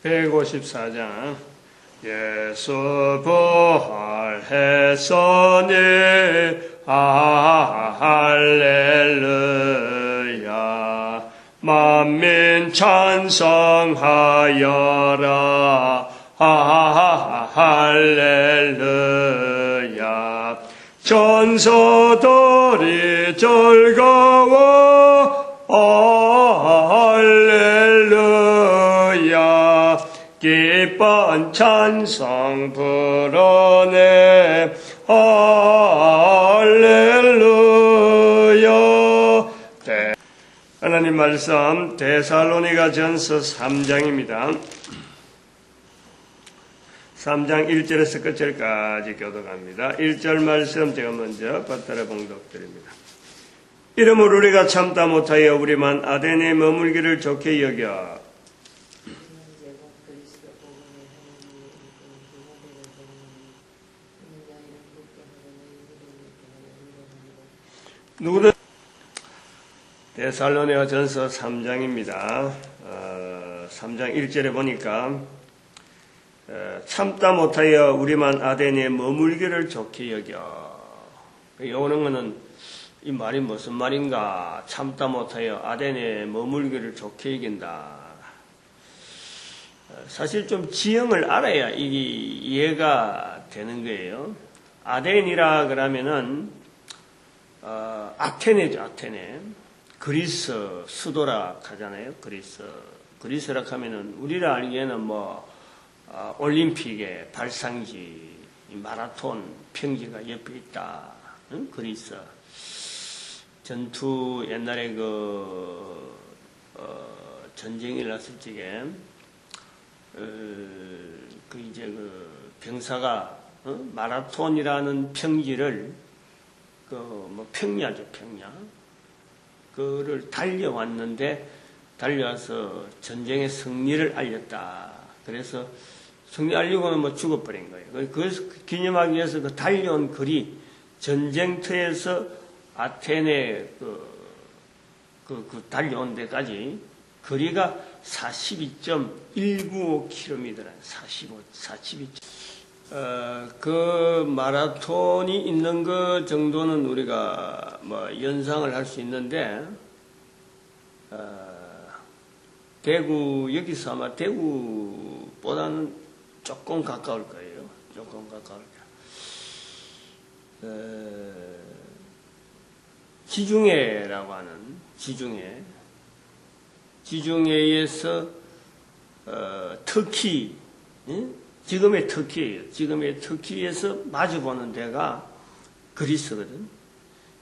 154장 예수 부활했으니 할렐루야 만민 찬송하여라 할렐루야 천사들이 즐거워 할렐루야 기쁜 찬송 부르네 할렐루야. 하나님 말씀 데살로니가전서 3장입니다. 3장 1절에서 끝절까지 교독합니다. 1절 말씀 제가 먼저 받들어 봉독드립니다. 이러므로 우리가 참다 못하여 우리만 아덴에 머물기를 좋게 여겨 누구든 데살로니가전서 3장입니다. 3장 1절에 보니까 참다 못하여 우리만 아덴에 머물기를 좋게 여겨. 요는 거는 이 말이 무슨 말인가? 참다 못하여 아덴에 머물기를 좋게 여긴다. 사실 좀 지형을 알아야 이게 이해가 되는 거예요. 아덴이라 그러면은 아테네죠, 아테네. 그리스 수도라 하잖아요. 그리스라 하면은 우리가 알기에는 올림픽의 발상지, 마라톤 평지가 옆에 있다. 응? 그리스. 전투 옛날에 전쟁이 났을 적에 병사가 마라톤이라는 평지를 평야죠, 평야. 그를 달려와서 전쟁의 승리를 알렸다. 그래서 승리 알리고는 죽어버린 거예요. 그래서 기념하기 위해서 그 달려온 거리, 전쟁터에서 아테네 달려온 데까지 거리가 42.195km, 42. 그 마라톤이 있는 것 정도는 우리가 연상을 할 수 있는데, 여기서 아마 대구보다는 조금 가까울 거예요. 조금 가까울 거예요. 지중해라고 하는, 지중해에서, 터키, 지금의 터키예요. 지금의 터키에서 마주보는 데가 그리스거든.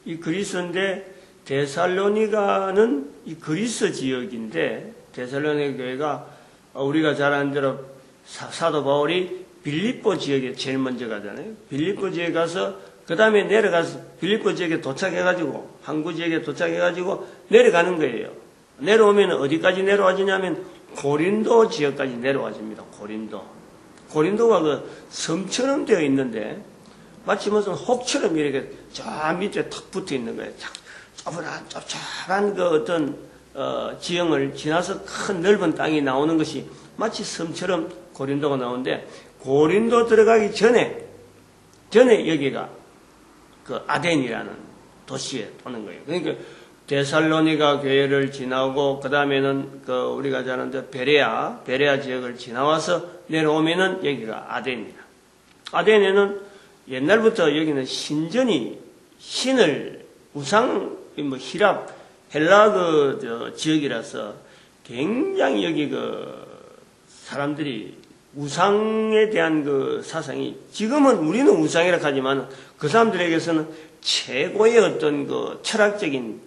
이 그리스인데, 데살로니가는 이 그리스 지역인데, 데살로니가 교회가 우리가 잘 아는 대로 사도 바울이 빌립보 지역에 제일 먼저 가잖아요. 빌립보 지역에 가서 그 다음에 내려가서 빌립보 지역에 도착해가지고 항구 지역에 도착해가지고 내려가는 거예요. 내려오면 어디까지 내려와지냐면 고린도 지역까지 내려와집니다. 고린도가 그 섬처럼 되어 있는데 마치 무슨 혹처럼 이렇게 저 밑에 탁 붙어 있는 거예요. 좁잡한 그 어떤 지형을 지나서 큰 넓은 땅이 나오는 것이 마치 섬처럼 고린도가 나오는데, 고린도 들어가기 전에 여기가 그 아덴이라는 도시에 오는 거예요. 그러니까 데살로니가 교회를 지나고 그 다음에는 우리가 잘 아는 베레아 지역을 지나와서 내려오면은 여기가 아덴이라. 아덴에는 옛날부터 여기는 신을 히랍 헬라 지역이라서 굉장히 여기 사람들이 우상에 대한 사상이, 지금은 우리는 우상이라 하지만 그 사람들에게서는 최고의 어떤 철학적인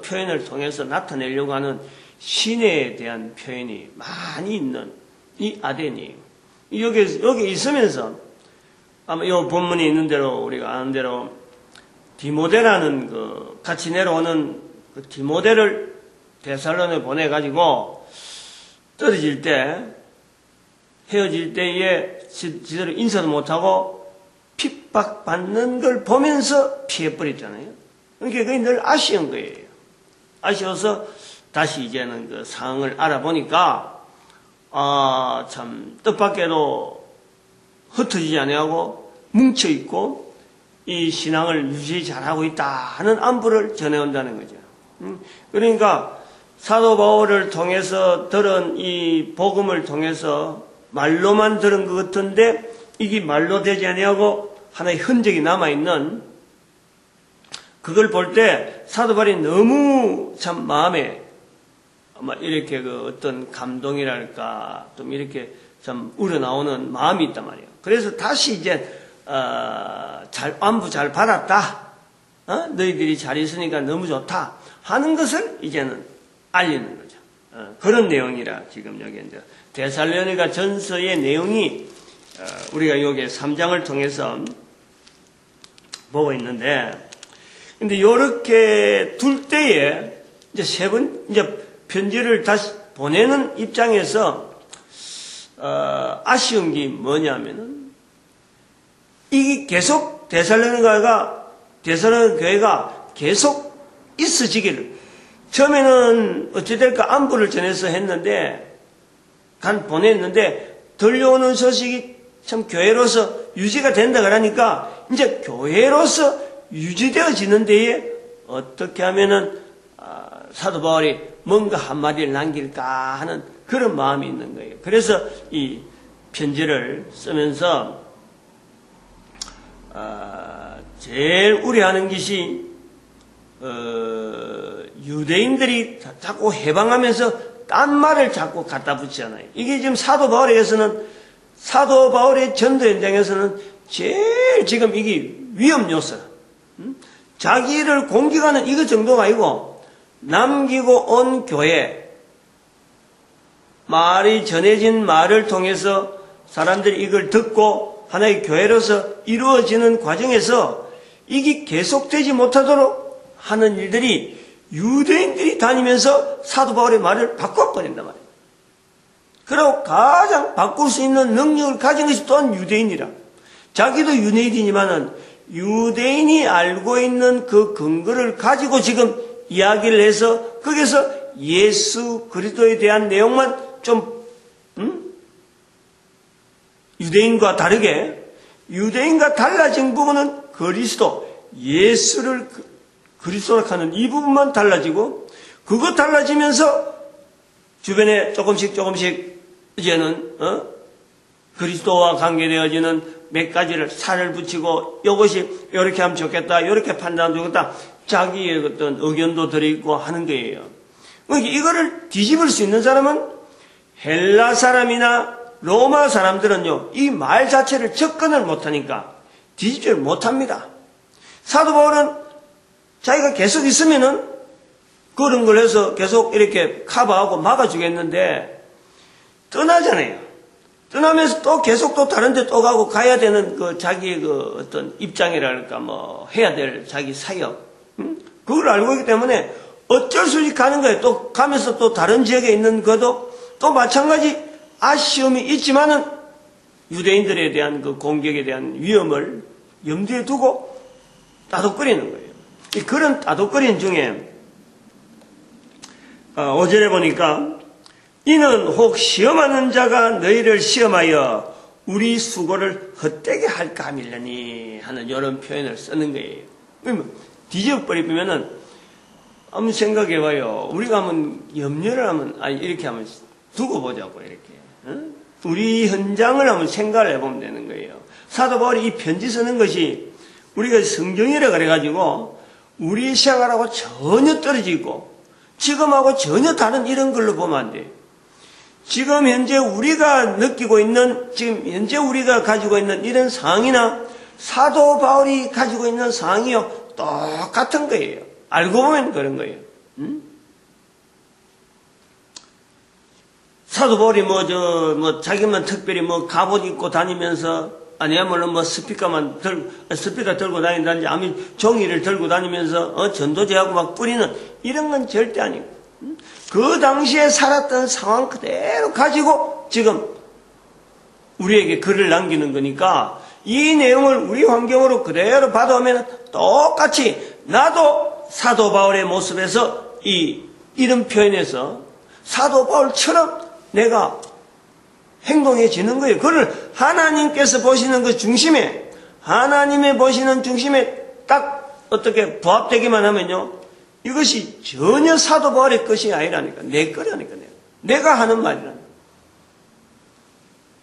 표현을 통해서 나타내려고 하는 신에 대한 표현이 많이 있는 이 아덴이 여기 있으면서 아마 이 본문에 있는 대로 우리가 아는 대로 디모데라는 같이 내려오는 디모데를 데살로니가에 보내가지고 헤어질 때에 제대로 인사도 못하고 핍박받는 걸 보면서 피해버렸잖아요. 그러니까 그게 늘 아쉬운 거예요. 아쉬워서 다시 이제는 그 상황을 알아보니까 참 뜻밖에도 흩어지지 아니하고 뭉쳐있고 이 신앙을 유지 잘하고 있다 하는 안부를 전해온다는 거죠. 그러니까 사도 바울을 통해서 들은 이 복음을 통해서 말로만 들은 것 같은데 이게 말로 되지 아니하고 하나의 흔적이 남아있는 그걸 볼 때 사도 바울이 너무 참 마음에 이렇게 그 어떤 감동이랄까 좀 이렇게 참 우러나오는 마음이 있단 말이에요. 그래서 다시 이제 안부 잘 받았다. 너희들이 잘 있으니까 너무 좋다 하는 것을 이제는 알리는 거죠. 그런 내용이라 지금 여기 이제 데살로니가 전서의 내용이 우리가 여기 3장을 통해서 보고 있는데, 근데 요렇게 둘 때에 이제 이제 편지를 다시 보내는 입장에서 아쉬운 게 뭐냐면은 이게 계속 데살로니가 교회가 계속 있어지기를, 처음에는 어찌될까 안부를 전해서 했는데 보냈는데 들려오는 소식이 참 교회로서 유지가 된다 그러니까 이제 교회로서 유지되어지는 데에 어떻게 하면은 사도 바울이 뭔가 한마디를 남길까 하는 그런 마음이 있는 거예요. 그래서 이 편지를 쓰면서 제일 우려하는 것이 유대인들이 자꾸 해방하면서 딴 말을 자꾸 갖다 붙이잖아요. 이게 지금 사도 바울의 전도 현장에서는 제일 지금 이게 위험 요소. 자기를 공격하는 이것 정도가 아니고 남기고 온 교회, 말이 전해진 말을 통해서 사람들이 이걸 듣고 하나의 교회로서 이루어지는 과정에서 이게 계속되지 못하도록 하는 일들이 유대인들이 다니면서 사도 바울의 말을 바꿔버린단 말이에요. 그리고 가장 바꿀 수 있는 능력을 가진 것이 또한 유대인이라. 자기도 유대인이지만은 유대인이 알고 있는 그 근거를 가지고 지금 이야기를 해서 거기서 예수 그리스도에 대한 내용만 좀 유대인과 다르게, 유대인과 달라진 부분은 그리스도, 예수를 그리스도라 하는 이 부분만 달라지고, 그거 달라지면서 주변에 조금씩 이제는 그리스도와 관계되어지는 몇 가지를 살을 붙이고, 이것이 이렇게 하면 좋겠다, 이렇게 판단하면 좋겠다, 자기의 어떤 의견도 들어있고 하는 거예요. 그러니까 이거를 뒤집을 수 있는 사람은 헬라 사람이나 로마 사람들은요, 이 말 자체를 접근을 못하니까 뒤집지를 못합니다. 사도 바울은 자기가 계속 있으면은 그런 걸 해서 계속 이렇게 커버하고 막아주겠는데 떠나잖아요. 떠나면서 또 계속 또 다른 데 또 가고 가야 되는 그 자기의 그 어떤 입장이랄까 뭐 해야 될 자기 사역. 그걸 알고 있기 때문에 어쩔 수 없이 가는 거예요. 또 가면서 또 다른 지역에 있는 것도 또 마찬가지 아쉬움이 있지만은 유대인들에 대한 그 공격에 대한 위험을 염두에 두고 따독거리는 거예요. 그런 따독거리는 중에 5절에 보니까 이는 혹 시험하는 자가 너희를 시험하여 우리 수고를 헛되게 할까 하밀려니 하는 이런 표현을 쓰는 거예요. 그러면 뒤집어버리면은 한번 생각해봐요. 우리가 한번 염려를 하면 이렇게 한번 두고 보자고 이렇게. 우리 현장을 한번 생각을 해보면 되는 거예요. 사도 바울이 이 편지 쓰는 것이 우리가 성경이라 그래가지고 우리 생활하고 전혀 떨어지고 지금하고 전혀 다른 이런 걸로 보면 안 돼요. 지금 현재 우리가 느끼고 있는, 지금 현재 우리가 가지고 있는 이런 상황이나 사도 바울이 가지고 있는 상황이요 똑같은 거예요. 알고 보면 그런 거예요. 사도 바울이 자기만 특별히 갑옷 입고 다니면서, 아니야말로 스피커 들고 다닌다든지, 아니면 종이를 들고 다니면서, 전도제하고 막 뿌리는, 이런 건 절대 아니고, 그 당시에 살았던 상황 그대로 가지고 지금 우리에게 글을 남기는 거니까, 이 내용을 우리 환경으로 그대로 받아오면 똑같이 나도 사도 바울의 모습에서 이런 표현에서 사도 바울처럼 내가 행동해지는 거예요. 그걸 하나님께서 보시는 그 중심에, 하나님의 보시는 중심에 딱 어떻게 부합되기만 하면요, 이것이 전혀 사도 바울의 것이 아니라니까. 내 거라니까. 내가 하는 말이라니까.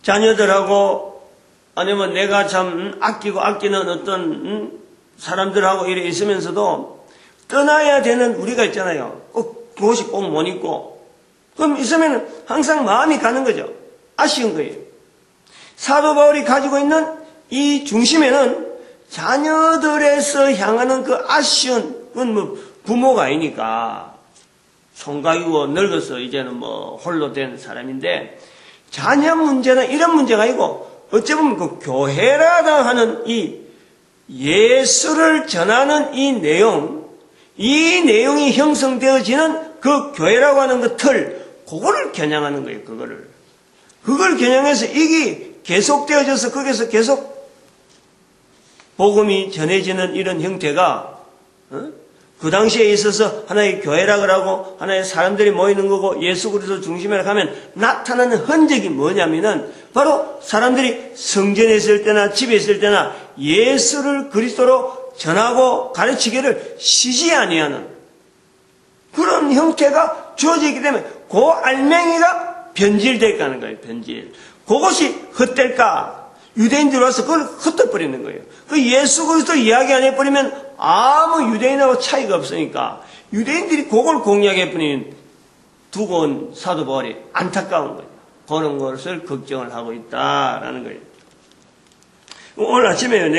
자녀들하고 아니면 내가 참 아끼고 아끼는 어떤 사람들하고 이래 있으면서도 떠나야 되는 우리가 있잖아요. 꼭 그것이 꼭 못 있고. 그럼 있으면 항상 마음이 가는 거죠. 아쉬운 거예요. 사도 바울이 가지고 있는 이 중심에는 자녀들에서 향하는 그 아쉬운, 그건 뭐 부모가 아니니까 총각이고 늙어서 이제는 뭐 홀로 된 사람인데, 자녀 문제는 이런 문제가 아니고 어찌 보면 그 교회라다 하는 이 예수를 전하는 이 내용이 형성되어지는 그 교회라고 하는 그 틀, 그거를 겨냥하는 거예요. 그걸 겨냥해서 이게 계속되어져서 거기서 계속 복음이 전해지는 이런 형태가 그 당시에 있어서 하나의 교회라고 하고 하나의 사람들이 모이는 거고 예수 그리스도 중심이라고 하면 나타나는 흔적이 뭐냐면은 바로 사람들이 성전에 있을 때나 집에 있을 때나 예수를 그리스도로 전하고 가르치기를 쉬지 아니하는 그런 형태가 주어지기 때문에 그 알맹이가 변질될까 거예요. 변질. 그것이 헛될까? 유대인들이 와서 그걸 흩어버리는 거예요. 그 예수 그리스도 이야기 안 해버리면 아무 유대인하고 차이가 없으니까 유대인들이 그걸 공략해버린 두고 온 사도 바울이 안타까운 거예요. 그런 것을 걱정을 하고 있다라는 거예요. 오늘 아침에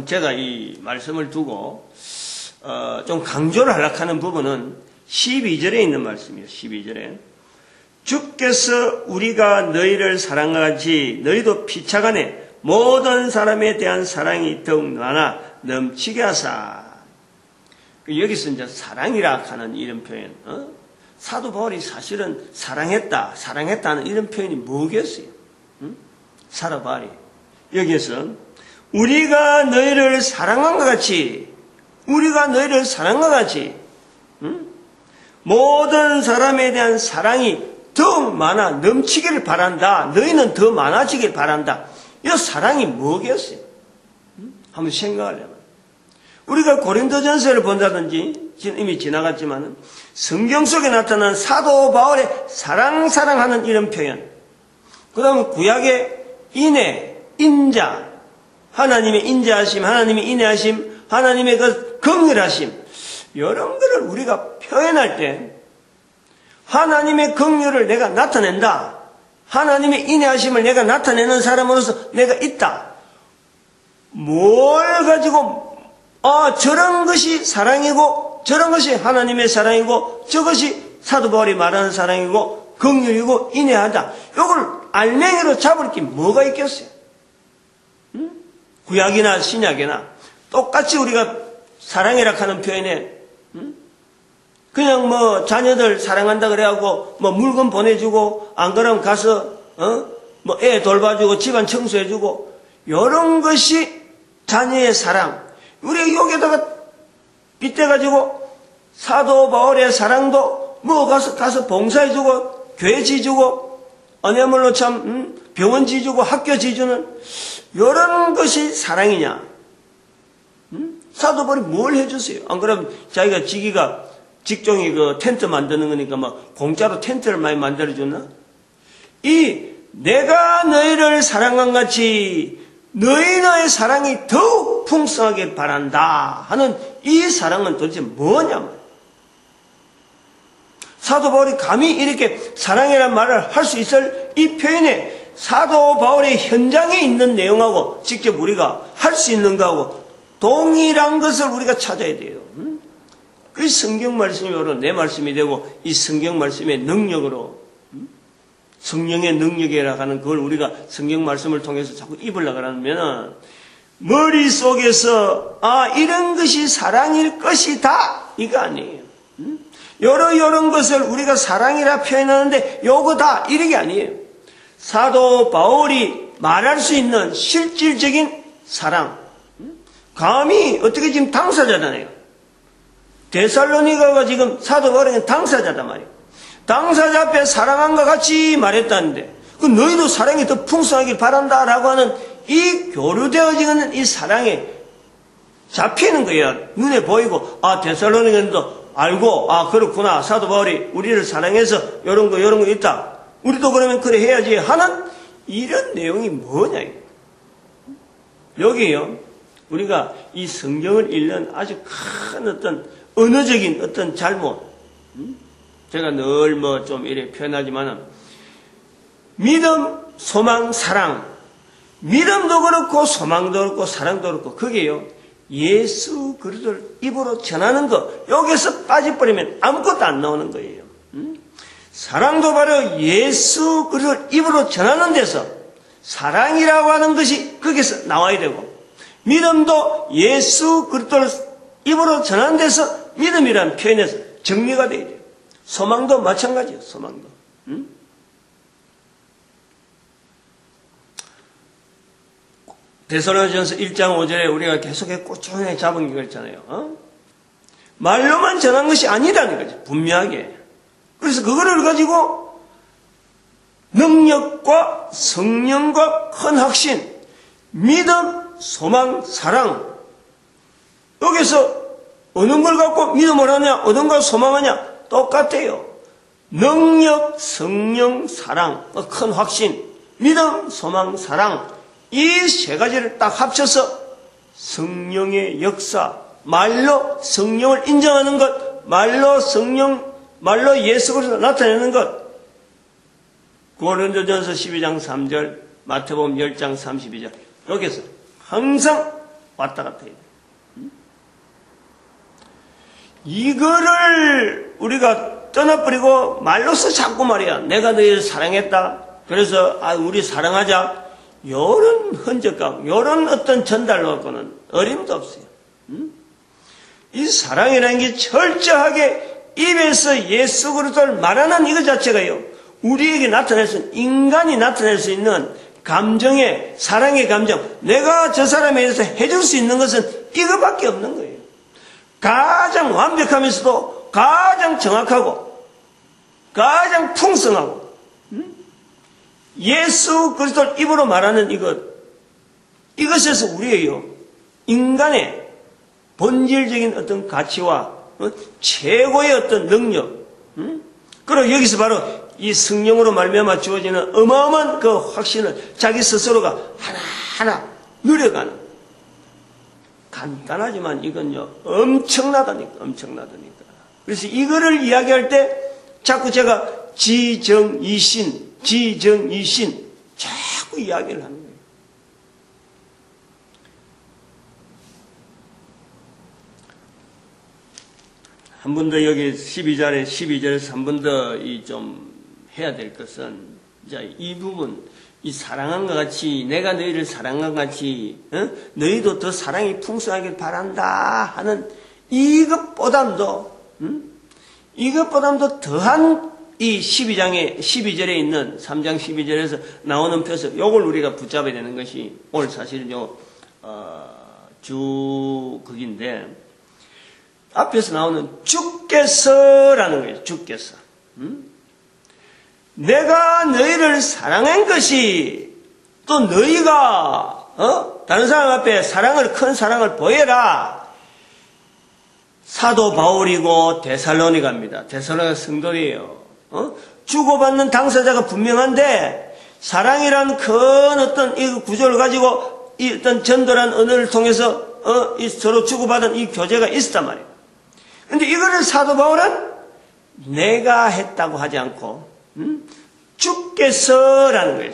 제가 이 말씀을 두고 좀 강조를 하려고 하는 부분은 12절에 있는 말씀이에요. 12절에 주께서 우리가 너희를 사랑하지 너희도 피차간에 모든 사람에 대한 사랑이 더욱 많아 넘치게 하사. 여기서 이제 사랑이라 하는 이런 표현, 사도 바울이 사실은 사랑했다는 이런 표현이 뭐겠어요? 사도 바울이 여기에서 우리가 너희를 사랑한 것 같이, 모든 사람에 대한 사랑이 더욱 많아 넘치기를 바란다. 너희는 더 많아지길 바란다. 이 사랑이 뭐겠어요? 한번 생각하려면 우리가 고린도전서를 본다든지 이미 지나갔지만 성경 속에 나타난 사도 바울의 사랑하는 이런 표현, 그 다음 구약의 인자, 하나님의 인자하심, 하나님의 인애하심, 하나님의 그 긍휼하심, 이런 거를 우리가 표현할 때 하나님의 긍휼을 내가 나타낸다, 하나님의 인애하심을 내가 나타내는 사람으로서 내가 있다. 뭘 가지고 저런 것이 사랑이고 저런 것이 하나님의 사랑이고 저것이 사도 바울이 말하는 사랑이고 긍휼이고 인애하다. 이걸 알맹이로 잡을 게 뭐가 있겠어요? 구약이나 신약이나 똑같이 우리가 사랑이라 하는 표현에 그냥 뭐 자녀들 사랑한다 그래갖고 뭐 물건 보내주고 안 그러면 가서 뭐 애 돌봐주고 집안 청소해주고 이런 것이 자녀의 사랑. 우리 여기다가 빗대가지고 사도 바울의 사랑도 뭐 가서 봉사해주고 교회 지주고 아니야말로 참 병원 지주고 학교 지주는 이런 것이 사랑이냐? 사도 바울이 뭘 해줬어요? 안 그러면 자기가 직종이 그 텐트 만드는 거니까 막 공짜로 텐트를 많이 만들어줬나? 내가 너희를 사랑한 같이 너희의 사랑이 더욱 풍성하게 바란다 하는 이 사랑은 도대체 뭐냐? 사도 바울이 감히 이렇게 사랑이라는 말을 할 수 있을 이 표현에 사도 바울의 현장에 있는 내용하고 직접 우리가 할 수 있는 거하고 동일한 것을 우리가 찾아야 돼요. 그 성경 말씀이 바로 내 말씀이 되고 이 성경 말씀의 능력으로 성령의 능력이라 하는 그걸 우리가 성경 말씀을 통해서 자꾸 입으려고 하면 머릿속에서 이런 것이 사랑일 것이다 이거 아니에요. 이런 것을 우리가 사랑이라 표현하는데 요거다 이게 아니에요. 사도 바울이 말할 수 있는 실질적인 사랑, 감히 어떻게 지금 당사자잖아요. 데살로니가가 지금 사도 바울은 당사자단 말이에요. 당사자 앞에 사랑한 것 같이 말했다는데 그 너희도 사랑이 더 풍성하길 바란다라고 하는 이 교류되어지는 이 사랑에 잡히는 거야. 눈에 보이고, 데살로니가도 알고, 그렇구나. 사도 바울이 우리를 사랑해서 이런 거 있다. 우리도 그러면 그래 해야지 하는 이런 내용이 뭐냐. 여기요. 우리가 이 성경을 읽는 아주 큰 어떤 언어적인 어떤 잘못. 제가 늘 좀 이렇게 표현하지만은 믿음, 소망, 사랑. 믿음도 그렇고 소망도 그렇고 사랑도 그렇고 그게요. 예수 그리스도를 입으로 전하는 것. 여기서 빠져버리면 아무것도 안 나오는 거예요. 사랑도 바로 예수 그리스도를 입으로 전하는 데서 사랑이라고 하는 것이 거기서 나와야 되고 믿음도 예수 그리스도를 입으로 전하는 데서 믿음이라는 표현에서 정리가 돼야 돼요. 소망도 마찬가지예요. 소망도. 데살로니가전서 1장 5절에 우리가 계속해 꾸준히 잡은 게 있잖아요. 말로만 전한 것이 아니라는 거죠. 분명하게. 그래서 그거를 가지고 능력과 성령과 큰 확신, 믿음, 소망, 사랑. 여기서 어느 걸 갖고 믿음을 하냐, 어느 걸 소망하냐 똑같아요. 능력, 성령, 사랑, 큰 확신, 믿음, 소망, 사랑. 이 세 가지를 딱 합쳐서 성령의 역사, 말로 성령을 인정하는 것, 말로 성령, 말로 예수 그리스도를 나타내는 것. 고린도전서 12장 3절, 마태복음 10장 32절. 여기서 항상 왔다 갔다 해야 돼요. 이거를 우리가 떠나버리고 말로서 자꾸 말이야. 내가 너희를 사랑했다. 그래서 우리 사랑하자. 요런 흔적감, 요런 어떤 전달로 갖고는 어림도 없어요. 이 사랑이라는 게 철저하게 입에서 예수 그리스도를 말하는 이것 자체가요. 우리에게 나타낼 수 있는, 인간이 나타낼 수 있는 감정의, 사랑의 감정, 내가 저 사람에 대해서 해줄 수 있는 것은 이거밖에 없는 거예요. 가장 완벽하면서도 가장 정확하고 가장 풍성하고 예수 그리스도를 입으로 말하는 이것에서 우리의 인간의 본질적인 어떤 가치와 최고의 어떤 능력, 그리고 여기서 바로 이 성령으로 말미암아 주어지는 어마어마한 그 확신을 자기 스스로가 하나하나 누려가는, 간단하지만 이건요 엄청나다니까. 그래서 이거를 이야기할 때 자꾸 제가 지정이신 자꾸 이야기를 하는 거예요. 한 번 더 여기 12절에서 한 번 더 좀 해야 될 것은, 이 부분, 이 사랑한 것 같이, 내가 너희를 사랑한 것 같이, 너희도 더 사랑이 풍성하길 바란다 하는 이것보담도 더한 이 12절에 있는 3장 12절에서 나오는 표석, 요걸 우리가 붙잡아야 되는 것이 오늘 사실은 거기인데, 앞에서 나오는 주께서라는 거예요. 주께서. 내가 너희를 사랑한 것이 또 너희가 다른 사람 앞에 큰 사랑을 보여라. 사도 바울이고 데살로니가입니다. 데살로니가 성도예요. 주고받는 당사자가 분명한데 사랑이란 큰 어떤 이 구조를 가지고 이 어떤 전도란 언어를 통해서 이 서로 주고받은 이 교제가 있었단 말이에요. 근데 이거를 사도 바울은 내가 했다고 하지 않고 주께서라는 거예요.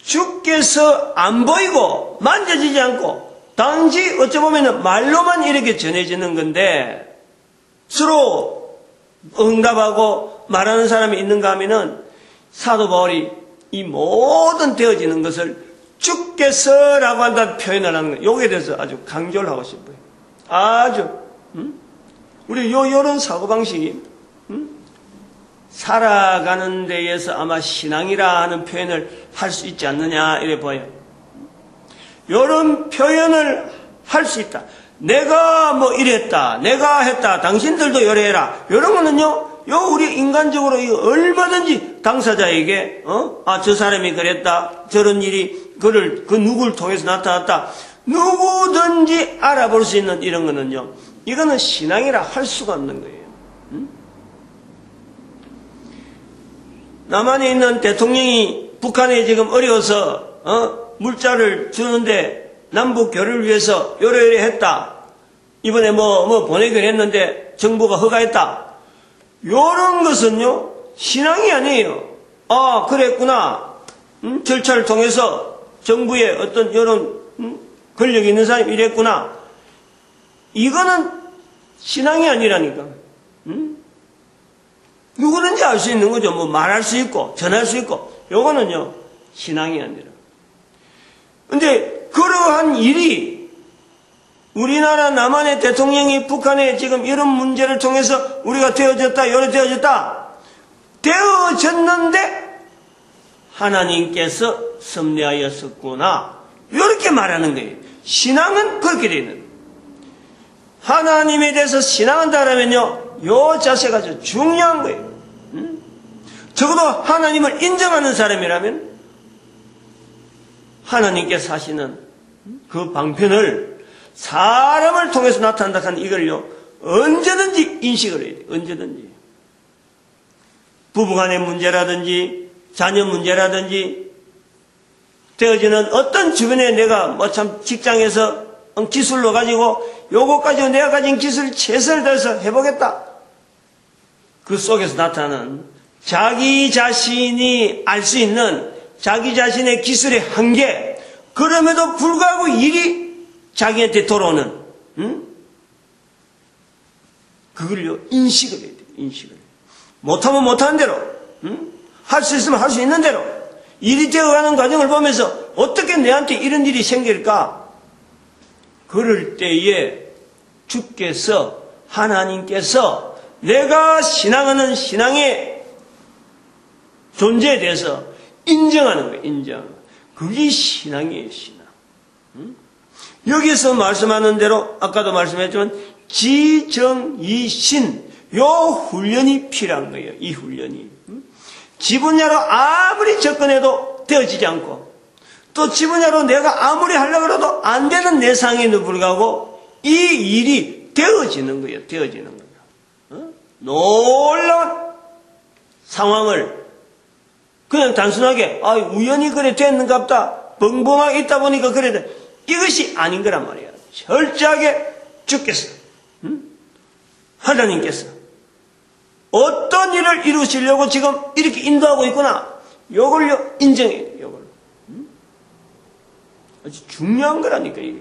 주께서 안 보이고 만져지지 않고 단지 어쩌보면 말로만 이렇게 전해지는 건데 서로 응답하고 말하는 사람이 있는가 하면은 사도 바울이 이 모든 되어지는 것을 주께서라고 한다는 표현을 하는 거예요. 여기에 대해서 아주 강조를 하고 싶어요. 아주 우리 요런 사고방식이 살아가는 데에서 아마 신앙이라 하는 표현을 할 수 있지 않느냐 이래 보여요. 요런 표현을 할 수 있다. 내가 뭐 이랬다, 내가 했다, 당신들도 요래해라. 요런 거는요, 우리 인간적으로 얼마든지 당사자에게 저 사람이 그랬다, 저런 일이 그 누구를 통해서 나타났다, 누구든지 알아볼 수 있는 이런 거는요, 이거는 신앙이라 할 수가 없는 거예요. 남한에 있는 대통령이 북한에 지금 어려워서 물자를 주는데 남북 교류를 위해서 요래요래 했다, 이번에 뭐 보내기로 했는데 정부가 허가했다, 요런 것은요 신앙이 아니에요. 아, 그랬구나. 절차를 통해서 정부의 어떤 이런 권력이 있는 사람이 이랬구나. 이거는 신앙이 아니라니까. 누구든지 알 수 있는 거죠. 뭐 말할 수 있고 전할 수 있고. 요거는요 신앙이 아니라. 근데 그러한 일이 우리나라 남한의 대통령이 북한에 지금 이런 문제를 통해서 우리가 되어졌다, 요래 되어졌다, 되어졌는데 하나님께서 섭리하였었구나, 이렇게 말하는 거예요. 신앙은 그렇게 되어 있는 거예요. 하나님에 대해서 신앙한다라면요, 요 자세가 아주 중요한 거예요. 적어도 하나님을 인정하는 사람이라면 하나님께서 하시는 그 방편을 사람을 통해서 나타난다 하는 이걸요 언제든지 인식을 해야 돼요. 언제든지. 부부간의 문제라든지 자녀 문제라든지 되어지는 어떤 주변에 내가 뭐 참 직장에서 기술로 가지고 요거 가지고 내가 가진 기술을 최선을 다해서 해보겠다, 그 속에서 나타나는 자기 자신이 알 수 있는 자기 자신의 기술의 한계, 그럼에도 불구하고 일이 자기한테 돌아오는, 그걸요, 인식을 해야 돼요, 인식을. 못하면 못하는 대로, 할 수 있으면 할 수 있는 대로, 일이 되어가는 과정을 보면서 어떻게 내한테 이런 일이 생길까? 그럴 때에 주께서, 하나님께서 내가 신앙하는 신앙의 존재에 대해서 인정하는 거예요, 인정. 그게 신앙이에요, 신앙. 여기서 말씀하는 대로 아까도 말씀했지만 지정이신 요 훈련이 필요한 거예요. 이 훈련이 지 분야로 아무리 접근해도 되어지지 않고, 또 지 분야로 내가 아무리 하려고 해도 안 되는 내 상황에도 불구하고 이 일이 되어지는 거예요. 되어지는 거예요. 놀라운 상황을 그냥 단순하게 우연히 그래 됐는갑다, 벙벙하게 있다 보니까 그래, 이것이 아닌 거란 말이야. 철저하게 주께서, 하나님께서 어떤 일을 이루시려고 지금 이렇게 인도하고 있구나, 요걸요 인정해야 돼. 요걸 아주 중요한 거라니까. 이게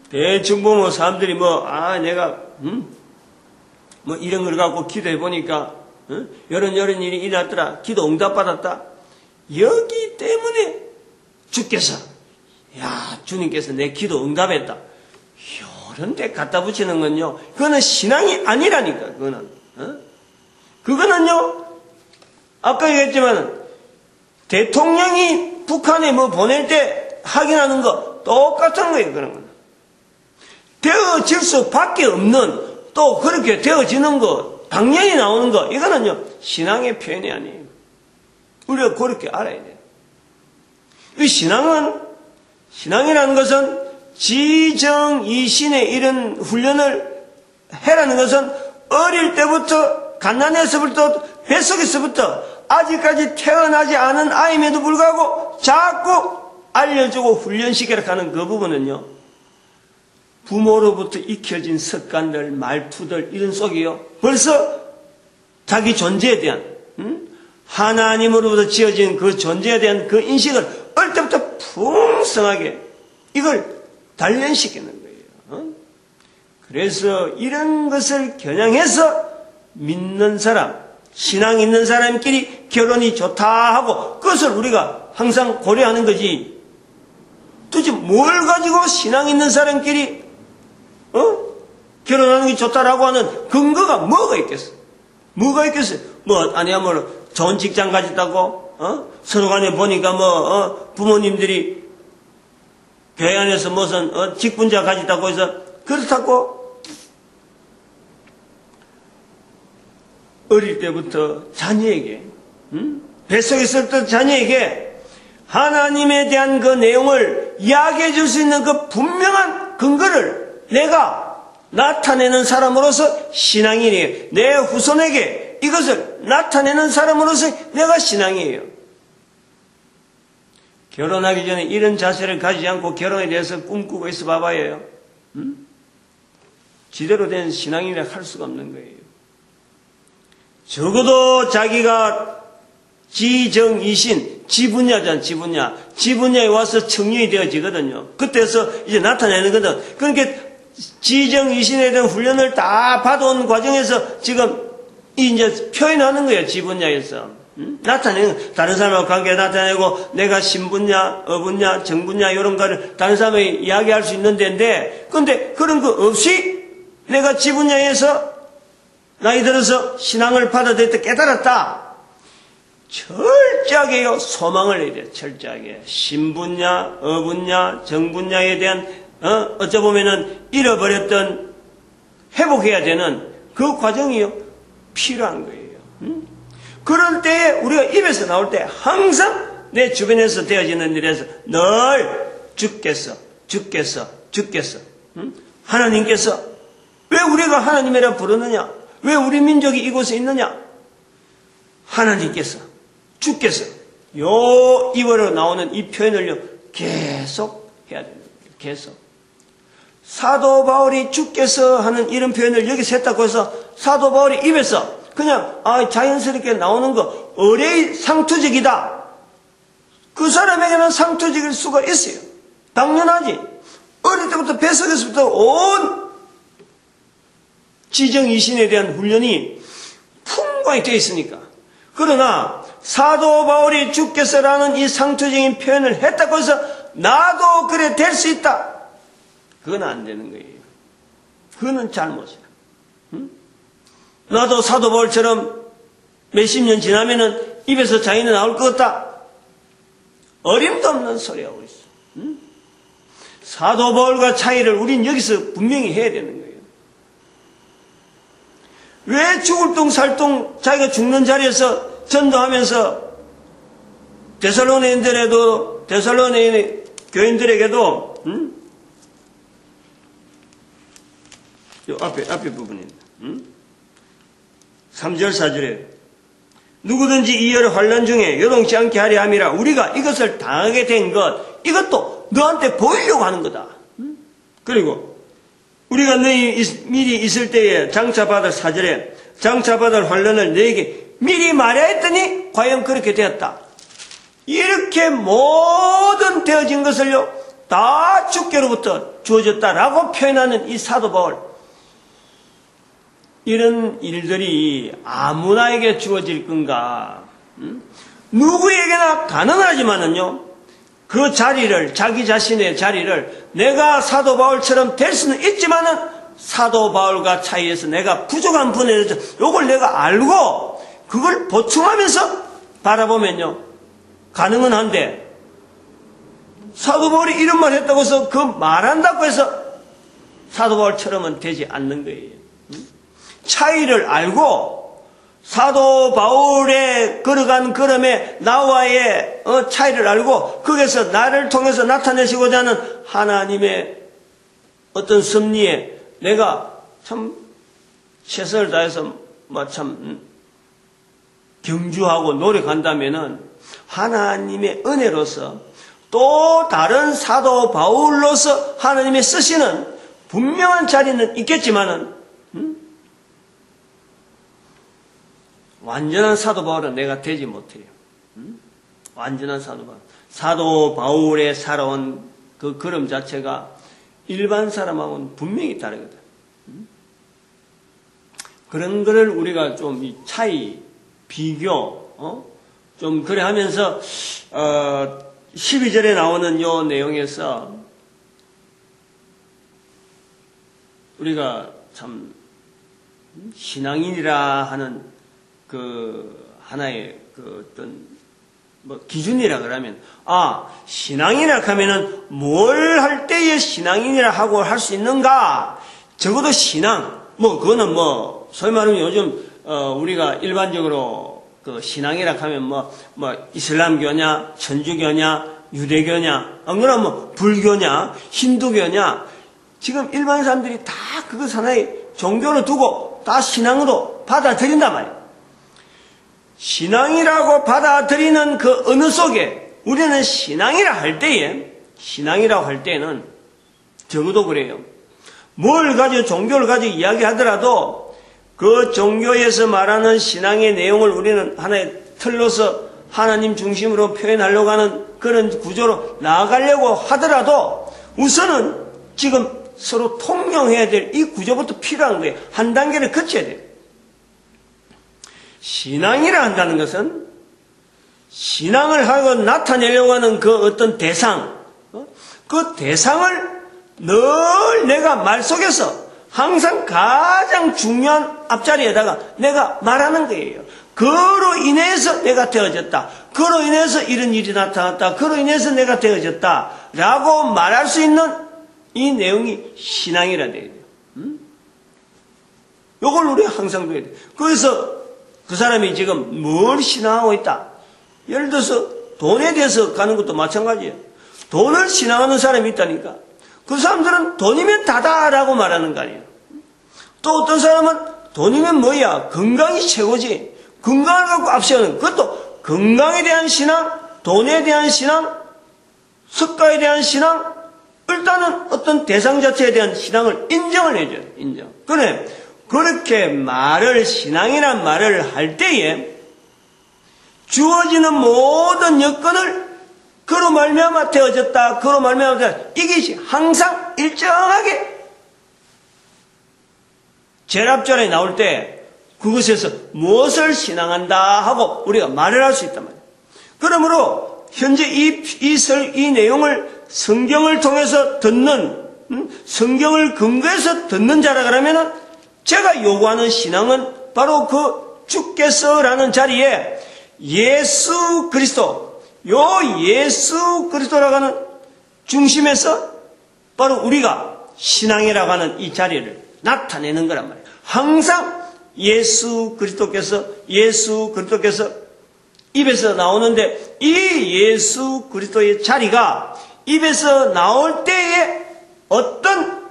대충 보면 사람들이 내가 뭐 이런 걸 갖고 기도해 보니까 이런 일이 일어났더라, 기도 응답받았다, 여기 때문에 주께서, 주님께서 내 기도 응답했다, 이런 데 갖다 붙이는 건요, 그거는 신앙이 아니라니까. 그거는요 아까 얘기했지만 대통령이 북한에 뭐 보낼 때 확인하는 거 똑같은 거예요. 그런 거는 되어질 수밖에 없는, 또 그렇게 되어지는 거, 당연히 나오는 거, 이거는요 신앙의 표현이 아니에요. 우리가 그렇게 알아야 돼요. 이 신앙이라는 것은 지정이신의 이런 훈련을 해라는 것은 어릴 때부터, 갓난에서부터, 뱃속에서부터 아직까지 태어나지 않은 아임에도 불구하고 자꾸 알려주고 훈련시키라 하는 그 부분은요, 부모로부터 익혀진 습관들, 말투들, 이런 속이요, 벌써 자기 존재에 대한, 하나님으로부터 지어진 그 존재에 대한 그 인식을 어릴 때부터 풍성하게 이걸 단련시키는 거예요. 그래서 이런 것을 겨냥해서 믿는 사람, 신앙 있는 사람끼리 결혼이 좋다 하고, 그것을 우리가 항상 고려하는 거지. 도대체 뭘 가지고 신앙 있는 사람끼리 결혼하는 게 좋다라고 하는 근거가 뭐가 있겠어? 뭐가 있겠어요? 아니야말로 좋은 직장 가졌다고, 서로 간에 보니까 부모님들이 교회 안에서 무슨 직분자 가졌다고 해서 그렇다고 어릴 때부터 자녀에게, 뱃속에 있었던 자녀에게 하나님에 대한 그 내용을 이야기해 줄 수 있는 그 분명한 근거를 내가 나타내는 사람으로서 신앙인이에요. 내 후손에게 이것을 나타내는 사람으로서 내가 신앙이에요. 결혼하기 전에 이런 자세를 가지지 않고 결혼에 대해서 꿈꾸고 있어 봐봐요. 제대로 된 신앙이라 할 수가 없는 거예요. 적어도 자기가 지정이신, 지분야잖아, 지분야. 지분야에 와서 청년이 되어지거든요. 그때서 이제 나타내는 거든. 그러니까 지정이신에 대한 훈련을 다 받아온 과정에서 지금 이제 표현하는 거예요, 지분야에서. 나타내는, 다른 사람하고 관계 나타내고, 내가 신분야, 어분야, 정분야, 이런 거를 다른 사람에게 이야기할 수 있는 데인데, 근데 그런 거 없이 내가 지분야에서 나이 들어서 신앙을 받아들였다, 깨달았다. 철저하게요, 소망을 해야 돼요, 철저하게. 신분야, 어분야, 정분야에 대한, 어쩌 보면은 잃어버렸던, 회복해야 되는 그 과정이요, 필요한 거예요. 그럴 때에 우리가 입에서 나올 때 항상 내 주변에서 되어지는 일에서 늘 주께서 하나님께서 왜 우리가 하나님이라 부르느냐? 왜 우리 민족이 이곳에 있느냐? 하나님께서 주께서 요 입으로 나오는 이 표현을요 계속 해야 됩니다. 계속. 사도 바울이 주께서 하는 이런 표현을 여기서 했다고 해서 사도 바울이 입에서 그냥 자연스럽게 나오는 거 의뢰의 상투적이다. 그 사람에게는 상투적일 수가 있어요. 당연하지. 어릴 때부터 뱃속에서부터 온 지정이신에 대한 훈련이 풍부하게 되어 있으니까. 그러나 사도 바울이 주께서라는 이 상투적인 표현을 했다고 해서 나도 그래 될 수 있다. 그건 안 되는 거예요. 그거는 잘못이야. 나도 사도 바울처럼 몇십 년 지나면은 입에서 자인이 나올 것 같다. 어림도 없는 소리 하고 있어. 사도 바울과 차이를 우린 여기서 분명히 해야 되는 거예요. 왜 죽을 둥 살 둥 자기가 죽는 자리에서 전도하면서 데살로니에 교인들에게도 요 앞에 부분입니다. 3절 4절에 누구든지 이열 환난 중에 요동치 않게 하려 함이라. 우리가 이것을 당하게 된 것 이것도 너한테 보이려고 하는 거다. 그리고 우리가 너희 미리 있을 때에 장차받을 4절에 장차받을 환난을 너에게 미리 말해야 했더니 과연 그렇게 되었다. 이렇게 모든 되어진 것을요 다 주께로부터 주어졌다라고 표현하는 이 사도 바울. 이런 일들이 아무나에게 주어질 건가? 누구에게나 가능하지만은요, 그 자리를, 자기 자신의 자리를 내가 사도 바울처럼 될 수는 있지만은 사도 바울과 차이에서 내가 부족한 부분에 대해서 요걸 내가 알고 그걸 보충하면서 바라보면요, 가능은 한데, 사도 바울이 이런 말 했다고 해서 그 말한다고 해서 사도 바울처럼은 되지 않는 거예요. 차이를 알고 사도 바울의 걸어간 걸음에 나와의 차이를 알고 거기서 나를 통해서 나타내시고자 하는 하나님의 어떤 섭리에 내가 참 최선을 다해서 참 경주하고 노력한다면은 하나님의 은혜로서 또 다른 사도 바울로서 하나님의 쓰시는 분명한 자리는 있겠지만은 완전한 사도 바울은 내가 되지 못해요. 완전한 사도 바울. 사도 바울의 살아온 그 걸음 자체가 일반 사람하고는 분명히 다르거든. 그런 거를 우리가 좀 이 차이, 비교, 좀 그래 하면서, 12절에 나오는 요 내용에서 우리가 참 신앙인이라 하는 그 하나의 그 어떤 뭐 기준이라 그러면 신앙이라 하면은 뭘 할 때에 신앙인이라 하고 할 수 있는가? 적어도 신앙 그거는 소위 말하면 요즘 우리가 일반적으로 그 신앙이라 하면 이슬람교냐, 천주교냐, 유대교냐, 안 그러면 뭐 불교냐, 힌두교냐, 지금 일반 사람들이 다 그것 하나의 종교를 두고 다 신앙으로 받아들인단 말이에요. 신앙이라고 받아들이는 그 어느 속에 우리는 신앙이라고 할 때에는 적어도 그래요. 뭘 가지고 종교를 가지고 이야기하더라도 그 종교에서 말하는 신앙의 내용을 우리는 하나의 틀로서 하나님 중심으로 표현하려고 하는 그런 구조로 나아가려고 하더라도 우선은 지금 서로 통용해야 될 이 구조부터 필요한 거예요. 한 단계를 거쳐야 돼요. 신앙이라 한다는 것은 신앙을 하고 나타내려고 하는 그 어떤 대상, 그 대상을 늘 내가 말 속에서 항상 가장 중요한 앞자리에다가 내가 말하는 거예요. 그로 인해서 내가 되어졌다. 그로 인해서 이런 일이 나타났다. 그로 인해서 내가 되어졌다. 라고 말할 수 있는 이 내용이 신앙이라 돼야 돼요. 이걸 우리가 항상 배워야 돼요. 그래서 그 사람이 지금 뭘 신앙하고 있다. 예를 들어서 돈에 대해서 가는 것도 마찬가지예요. 돈을 신앙하는 사람이 있다니까. 그 사람들은 돈이면 다다라고 말하는 거 아니에요. 또 어떤 사람은 돈이면 뭐야? 건강이 최고지. 건강을 갖고 앞세우는 그것도 건강에 대한 신앙, 돈에 대한 신앙, 석가에 대한 신앙, 일단은 어떤 대상 자체에 대한 신앙을 인정을 해줘요. 인정. 그래. 그렇게 신앙이란 말을 할 때에 주어지는 모든 여건을 그로 말미암아 되어졌다. 그로 말미암아 되어졌다. 이것이 항상 일정하게 제랍절에 나올 때 그것에서 무엇을 신앙한다 하고 우리가 말을 할 수 있단 말이에요. 그러므로 현재 이 내용을 성경을 통해서 듣는, 성경을 근거해서 듣는 자라 그러면은 제가 요구하는 신앙은 바로 그 주께서라는 자리에 예수 그리스도, 예수 그리스도라고 하는 중심에서 바로 우리가 신앙이라고 하는 이 자리를 나타내는 거란 말이에요. 항상 예수 그리스도께서 입에서 나오는데 이 예수 그리스도의 자리가 입에서 나올 때에 어떤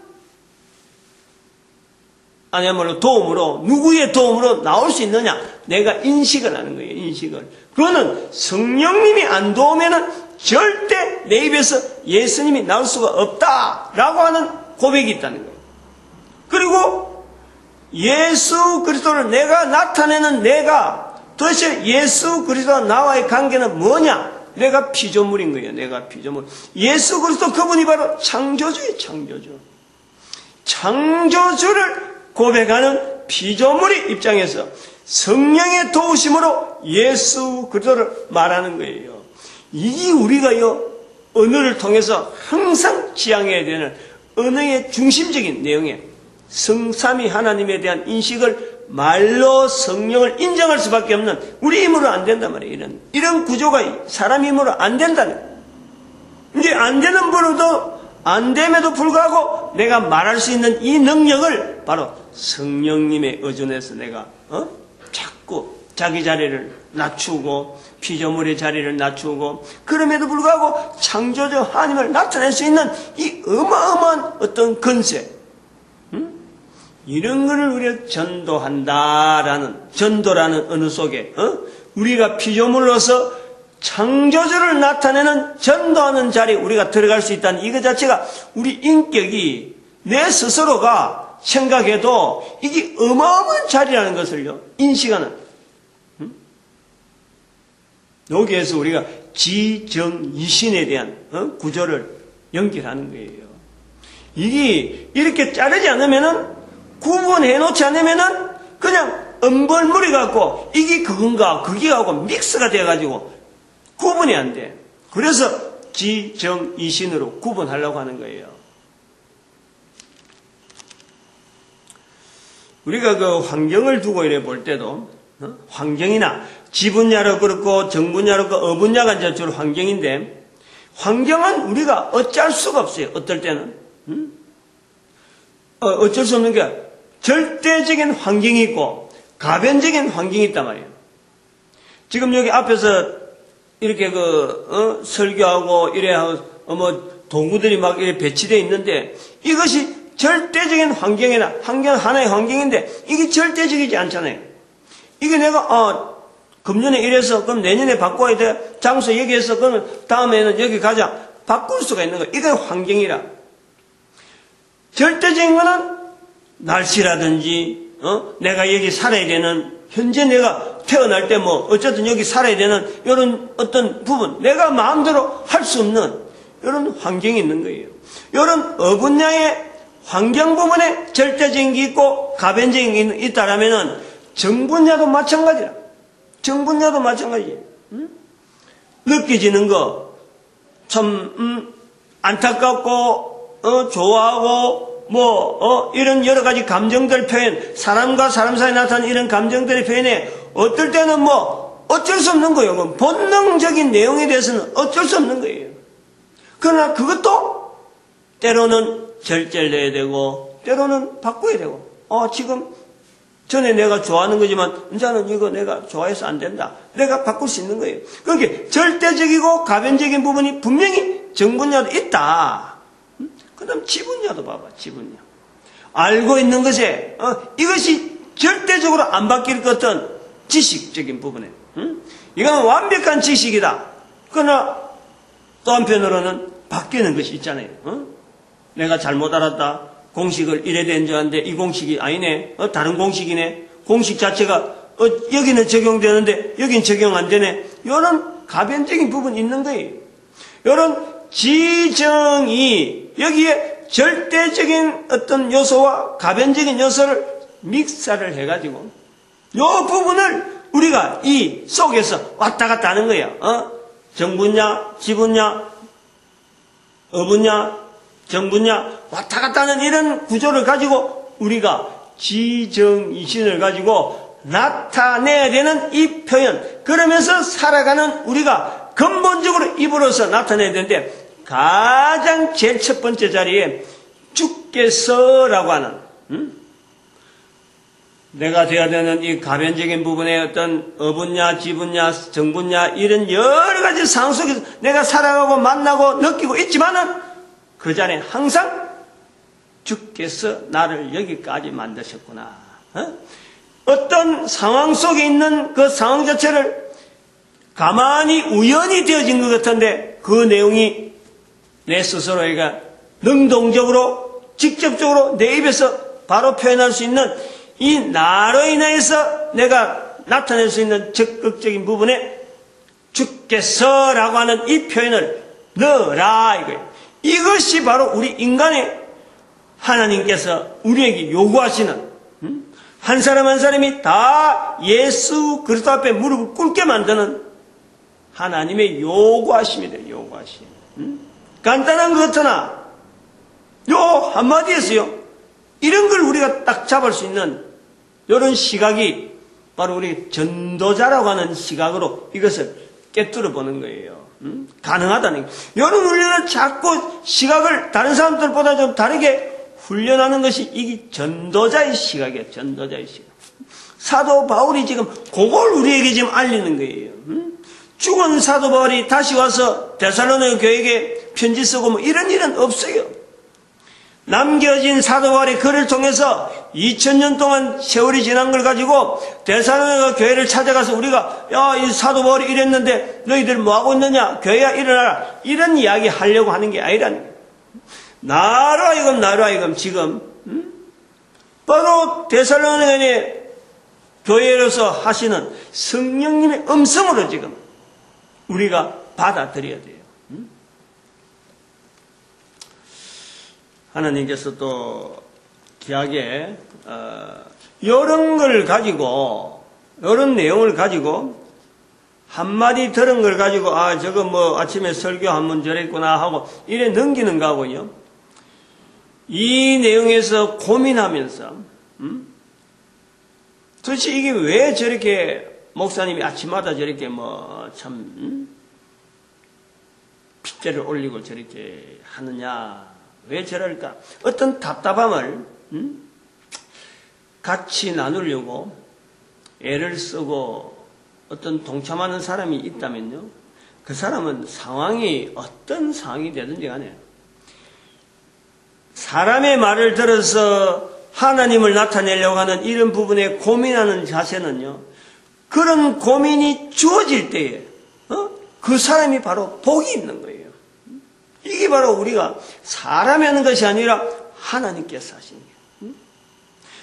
아니야말로 도움으로 누구의 도움으로 나올 수 있느냐 내가 인식을 하는 거예요. 인식을. 그거는 성령님이 안 도우면은 절대 내 입에서 예수님이 나올 수가 없다라고 하는 고백이 있다는 거예요. 그리고 예수 그리스도를 내가 나타내는 내가 도대체 예수 그리스도와 나와의 관계는 뭐냐? 내가 피조물인 거예요. 내가 피조물. 예수 그리스도 그분이 바로 창조주예요. 창조주를 고백하는 피조물의 입장에서 성령의 도우심으로 예수 그리스도를 말하는 거예요. 이게 우리가요 언어를 통해서 항상 지향해야 되는 언어의 중심적인 내용에 성삼위 하나님에 대한 인식을 말로 성령을 인정할 수밖에 없는 우리 힘으로 안 된단 말이에요. 이런 구조가 사람 힘으로 안 된다는 거예요. 이제 안 되는 분도 안 됨에도 불구하고 내가 말할 수 있는 이 능력을 바로 성령님의 의존해서 내가 자꾸 자기 자리를 낮추고 피조물의 자리를 낮추고 그럼에도 불구하고 창조주 하나님을 나타낼 수 있는 이 어마어마한 어떤 건세 이런 것을 우리가 전도라는 언어 속에 우리가 피조물로서 창조주를 나타내는 전도하는 자리에 우리가 들어갈 수 있다는 이것 자체가 우리 인격이 내 스스로가 생각해도 이게 어마어마한 자리라는 것을요 인식하는 여기에서 우리가 지정이신에 대한 구조를 연결하는 거예요. 이게 이렇게 자르지 않으면은 구분해 놓지 않으면은 그냥 엄벌무리 갖고 이게 그건가 그게하고 믹스가 돼가지고 구분이 안 돼. 그래서 지정이신으로 구분하려고 하는 거예요. 우리가 그 환경을 두고 이래 볼 때도 환경이나 지분야로 그렇고 정분야로 그렇고 어분야가 이제 주로 환경인데 환경은 우리가 어찌할 수가 없어요. 어떨 때는 어쩔 수 없는 게 절대적인 환경이 있고 가변적인 환경이 있단 말이에요. 지금 여기 앞에서 이렇게 설교하고 이래하고 도구들이 막 이렇게 배치되어 있는데 이것이 절대적인 환경이나 하나의 환경인데 이게 절대적이지 않잖아요. 이게 내가 금년에 이래서 그럼 내년에 바꿔야 돼. 장소 여기에서 그러면 다음에는 여기 가자. 바꿀 수가 있는 거예요. 이건 환경이라. 절대적인 거는 날씨라든지 내가 여기 살아야 되는 현재 내가 태어날 때 어쨌든 여기 살아야 되는 이런 어떤 부분 내가 마음대로 할 수 없는 이런 환경이 있는 거예요. 이런 어분야의 환경 부분에 절대적인 게 있고 가변적인 게 있다라면은 정분야도 마찬가지라. 정분야도 마찬가지예요. 느껴지는 거 참 안타깝고 좋아하고 이런 여러 가지 감정들 표현, 사람과 사람 사이에 나타나는 이런 감정들의 표현에 어떨 때는 어쩔 수 없는 거예요. 본능적인 내용에 대해서는 어쩔 수 없는 거예요. 그러나 그것도 때로는 절제를 내야 되고 때로는 바꿔야 되고 지금 전에 내가 좋아하는 거지만 이제는 이거 내가 좋아해서 안 된다. 내가 바꿀 수 있는 거예요. 그러니까 절대적이고 가변적인 부분이 분명히 정분야도 있다. 그 다음 지분야도 봐봐. 지분야. 알고 있는 것에 이것이 절대적으로 안 바뀔 것 같은 지식적인 부분에 이건 완벽한 지식이다. 그러나 또 한편으로는 바뀌는 것이 있잖아요. 내가 잘못 알았다. 공식을 이래 된 줄 알았는데 이 공식이 아니네. 다른 공식이네. 공식 자체가 여기는 적용되는데 여긴 적용 안 되네. 이런 가변적인 부분이 있는 거예요. 이런 지정이 여기에 절대적인 어떤 요소와 가변적인 요소를 믹사를 해가지고 이 부분을 우리가 이 속에서 왔다 갔다 하는 거예요. 정분야, 지분야, 어분야, 정분야 왔다 갔다 하는 이런 구조를 가지고 우리가 지정이신을 가지고 나타내야 되는 이 표현, 그러면서 살아가는 우리가 근본적으로 입으로서 나타내야 되는데 가장 제일 첫 번째 자리에 주께서라고 하는 내가 되어야 되는 이 가변적인 부분의 어떤 어분야, 지분야, 정분야 이런 여러 가지 상황 속에서 내가 살아가고 만나고 느끼고 있지만은 그 자리에 항상 주께서 나를 여기까지 만드셨구나. 어떤 상황 속에 있는 그 상황 자체를 가만히 우연히 되어진 것 같은데 그 내용이 내 스스로가 능동적으로 직접적으로 내 입에서 바로 표현할 수 있는 이 나로 인해서 내가 나타낼 수 있는 적극적인 부분에 주께서라고 하는 이 표현을 넣어라 이거예요. 이것이 바로 우리 인간의 하나님께서 우리에게 요구하시는 한 사람 한 사람이 다 예수 그리스도 앞에 무릎을 꿇게 만드는 하나님의 요구하심이래요. 요구하심. 간단한 것 같으나 요 한마디에서요 이런 걸 우리가 딱 잡을 수 있는 이런 시각이 바로 우리 전도자라고 하는 시각으로 이것을 깨뚫어 보는 거예요. 가능하다는 거예요. 이런 훈련을 자꾸 시각을 다른 사람들보다 좀 다르게 훈련하는 것이 이게 전도자의 시각이에요. 전도자의 시각. 사도 바울이 지금 그걸 우리에게 지금 알리는 거예요. 죽은 사도 바울이 다시 와서 데살로니가 교회에게 편지 쓰고 뭐 이런 일은 없어요. 남겨진 사도 바울의 글을 통해서 2000년 동안 세월이 지난 걸 가지고 데살로니가 교회를 찾아가서 우리가 야, 이 사도 바울이 이랬는데 너희들 뭐하고 있느냐? 교회야 일어나라. 이런 이야기 하려고 하는 게 아니라는 거예요. 나로 하여금 지금 바로 데살로니가의 교회로서 하시는 성령님의 음성으로 지금 우리가 받아들여야 돼요. 하나님께서 또 귀하게 이런 걸 가지고 이런 내용을 가지고 한마디 들은 걸 가지고 저거 뭐 아침에 설교 한번 저랬구나 하고 이래 넘기는 거하고요. 이 내용에서 고민하면서 도대체 이게 왜 저렇게 목사님이 아침마다 저렇게 뭐 참 핏대를 올리고 저렇게 하느냐, 왜 저럴까? 어떤 답답함을 같이 나누려고 애를 쓰고 어떤 동참하는 사람이 있다면요, 그 사람은 상황이 어떤 상황이 되든지 간에 사람의 말을 들어서 하나님을 나타내려고 하는 이런 부분에 고민하는 자세는요, 그런 고민이 주어질 때에 그 사람이 바로 복이 있는 거예요. 이게 바로 우리가 사람이 하는 것이 아니라 하나님께서 하시는 거예요.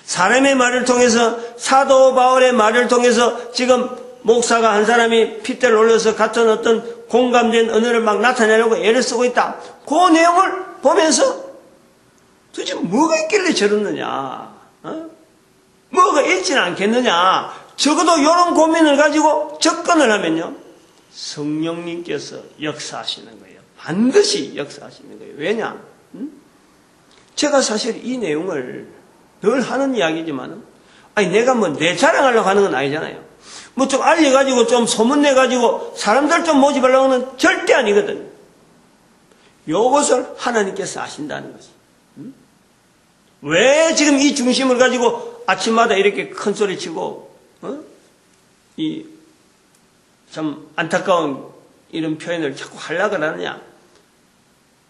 사람의 말을 통해서, 사도 바울의 말을 통해서 지금 목사가 한 사람이 핏대를 올려서 같은 어떤 공감된 언어를 막 나타내려고 애를 쓰고 있다. 그 내용을 보면서 도대체 뭐가 있길래 저러느냐? 뭐가 있지는 않겠느냐? 적어도 이런 고민을 가지고 접근을 하면요, 성령님께서 역사하시는 거예요. 반드시 역사하시는 거예요. 왜냐? 제가 사실 이 내용을 늘 하는 이야기지만, 아니, 내가 뭐 내 자랑하려고 하는 건 아니잖아요. 뭐 좀 알려가지고 좀 소문내가지고 사람들 좀 모집하려고 하는 건 절대 아니거든. 요것을 하나님께서 아신다는 거지. 왜 지금 이 중심을 가지고 아침마다 이렇게 큰 소리 치고, 이 참 안타까운 이런 표현을 자꾸 하려고 하느냐?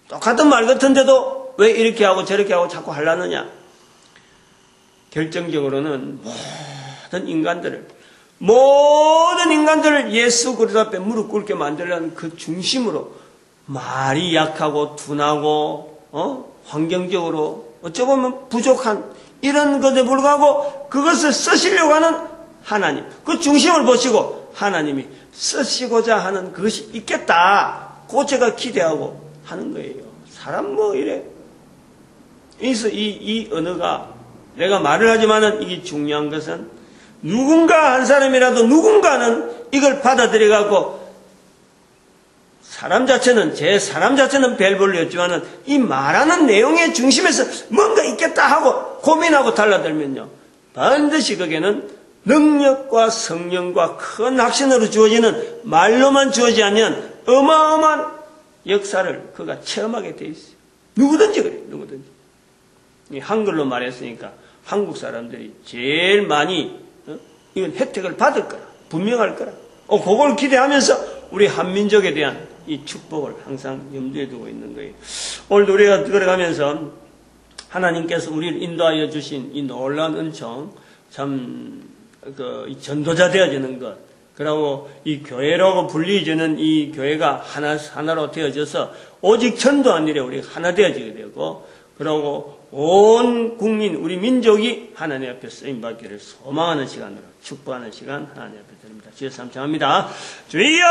똑같은 말 같은데도 왜 이렇게 하고 저렇게 하고 자꾸 하려느냐? 결정적으로는 모든 인간들을 예수 그리스도 앞에 무릎 꿇게 만들려는 그 중심으로 말이 약하고 둔하고 환경적으로 어찌 보면 부족한 이런 것에 불구하고 그것을 쓰시려고 하는 하나님, 그 중심을 보시고 하나님이 쓰시고자 하는 그것이 있겠다. 그거 제가 기대하고 하는 거예요. 사람 뭐 이래. 그래서 이 언어가 내가 말을 하지만은 이게 중요한 것은 누군가 한 사람이라도 누군가는 이걸 받아들여갖고 사람 자체는 별 볼일 없지만은 이 말하는 내용의 중심에서 뭔가 있겠다 하고 고민하고 달라들면요, 반드시 거기에는 능력과 성령과 큰 확신으로 주어지는 말로만 주어지지 않으면 어마어마한 역사를 그가 체험하게 돼 있어요. 누구든지 그래요. 누구든지. 한글로 말했으니까 한국 사람들이 제일 많이 이건 혜택을 받을 거라. 분명할 거라. 그걸 기대하면서 우리 한민족에 대한 이 축복을 항상 염두에 두고 있는 거예요. 오늘도 우리가 걸어가면서 하나님께서 우리를 인도하여 주신 이 놀라운 은총, 참 이 전도자 되어지는 것, 그리고 이 교회라고 불리지는 이 교회가 하나로 되어져서 오직 전도한 일에 우리가 하나 되어지게 되고, 그리고 온 국민, 우리 민족이 하나님 앞에 쓰임받기를 소망하는 시간으로 축복하는 시간 하나님 앞에 드립니다. 주여 삼창합니다. 주여!